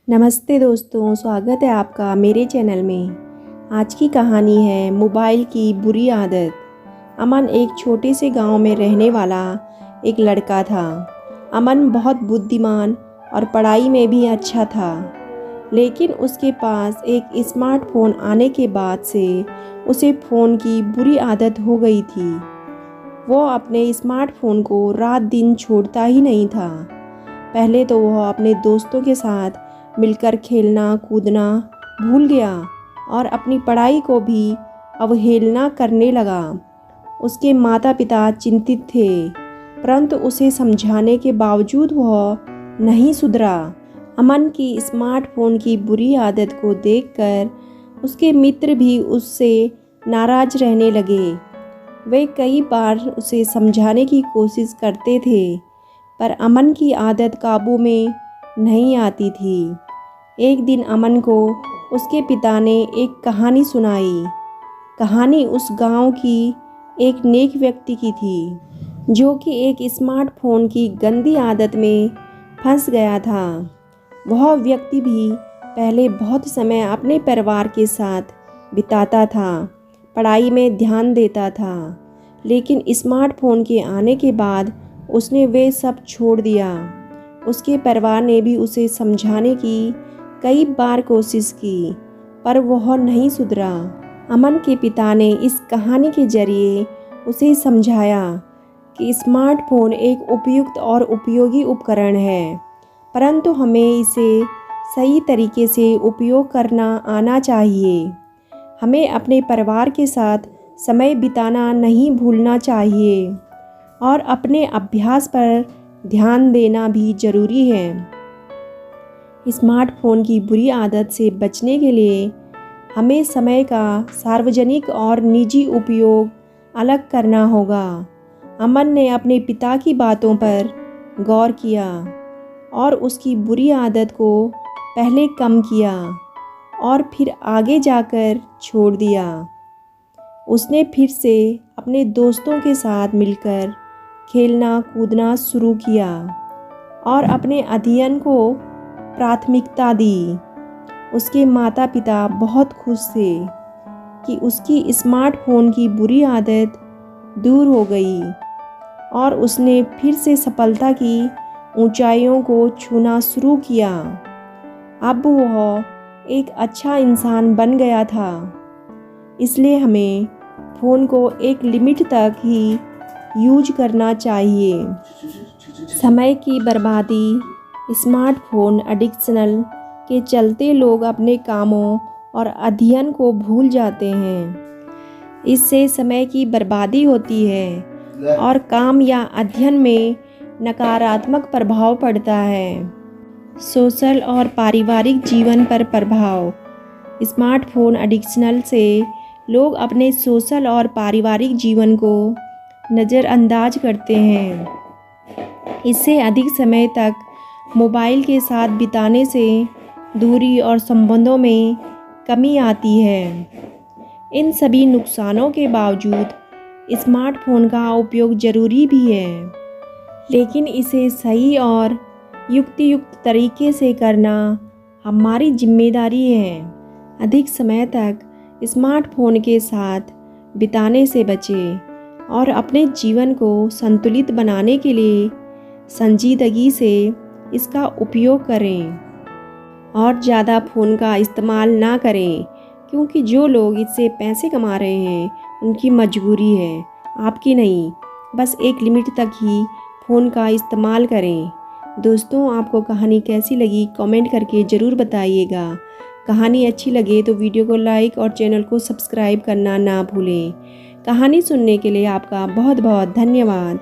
नमस्ते दोस्तों, स्वागत है आपका मेरे चैनल में। आज की कहानी है मोबाइल की बुरी आदत। अमन एक छोटे से गांव में रहने वाला एक लड़का था। अमन बहुत बुद्धिमान और पढ़ाई में भी अच्छा था, लेकिन उसके पास एक स्मार्टफ़ोन आने के बाद से उसे फ़ोन की बुरी आदत हो गई थी। वो अपने स्मार्टफ़ोन को रात दिन छोड़ता ही नहीं था। पहले तो वह अपने दोस्तों के साथ मिलकर खेलना कूदना भूल गया और अपनी पढ़ाई को भी अवहेलना करने लगा। उसके माता पिता चिंतित थे, परंतु उसे समझाने के बावजूद वह नहीं सुधरा। अमन की स्मार्टफ़ोन की बुरी आदत को देखकर उसके मित्र भी उससे नाराज़ रहने लगे। वे कई बार उसे समझाने की कोशिश करते थे, पर अमन की आदत काबू में नहीं आती थी। एक दिन अमन को उसके पिता ने एक कहानी सुनाई। कहानी उस गांव की एक नेक व्यक्ति की थी, जो कि एक स्मार्टफ़ोन की गंदी आदत में फंस गया था। वह व्यक्ति भी पहले बहुत समय अपने परिवार के साथ बिताता था, पढ़ाई में ध्यान देता था, लेकिन स्मार्टफ़ोन के आने के बाद उसने वे सब छोड़ दिया। उसके परिवार ने भी उसे समझाने की कई बार कोशिश की, पर वह नहीं सुधरा। अमन के पिता ने इस कहानी के जरिए उसे समझाया कि स्मार्टफ़ोन एक उपयुक्त और उपयोगी उपकरण है, परंतु हमें इसे सही तरीके से उपयोग करना आना चाहिए। हमें अपने परिवार के साथ समय बिताना नहीं भूलना चाहिए और अपने अभ्यास पर ध्यान देना भी ज़रूरी है। स्मार्टफ़ोन की बुरी आदत से बचने के लिए हमें समय का सार्वजनिक और निजी उपयोग अलग करना होगा। अमन ने अपने पिता की बातों पर गौर किया और उसकी बुरी आदत को पहले कम किया और फिर आगे जाकर छोड़ दिया। उसने फिर से अपने दोस्तों के साथ मिलकर खेलना कूदना शुरू किया और अपने अध्ययन को प्राथमिकता दी। उसके माता पिता बहुत खुश थे कि उसकी स्मार्टफ़ोन की बुरी आदत दूर हो गई और उसने फिर से सफलता की ऊंचाइयों को छूना शुरू किया। अब वह एक अच्छा इंसान बन गया था। इसलिए हमें फ़ोन को एक लिमिट तक ही यूज करना चाहिए। समय की बर्बादी, स्मार्टफ़ोन एडिक्शनल के चलते लोग अपने कामों और अध्ययन को भूल जाते हैं। इससे समय की बर्बादी होती है और काम या अध्ययन में नकारात्मक प्रभाव पड़ता है। सोशल और पारिवारिक जीवन पर प्रभाव। स्मार्टफ़ोन एडिक्शनल से लोग अपने सोशल और पारिवारिक जीवन को नज़रअंदाज करते हैं। इससे अधिक समय तक मोबाइल के साथ बिताने से दूरी और संबंधों में कमी आती है। इन सभी नुकसानों के बावजूद स्मार्टफ़ोन का उपयोग ज़रूरी भी है, लेकिन इसे सही और युक्त तरीके से करना हमारी जिम्मेदारी है। अधिक समय तक स्मार्टफ़ोन के साथ बिताने से बचें और अपने जीवन को संतुलित बनाने के लिए संजीदगी से इसका उपयोग करें और ज़्यादा फ़ोन का इस्तेमाल ना करें, क्योंकि जो लोग इससे पैसे कमा रहे हैं उनकी मजबूरी है, आपकी नहीं। बस एक लिमिट तक ही फ़ोन का इस्तेमाल करें। दोस्तों, आपको कहानी कैसी लगी कमेंट करके ज़रूर बताइएगा। कहानी अच्छी लगे तो वीडियो को लाइक और चैनल को सब्सक्राइब करना ना भूलें। कहानी सुनने के लिए आपका बहुत बहुत धन्यवाद।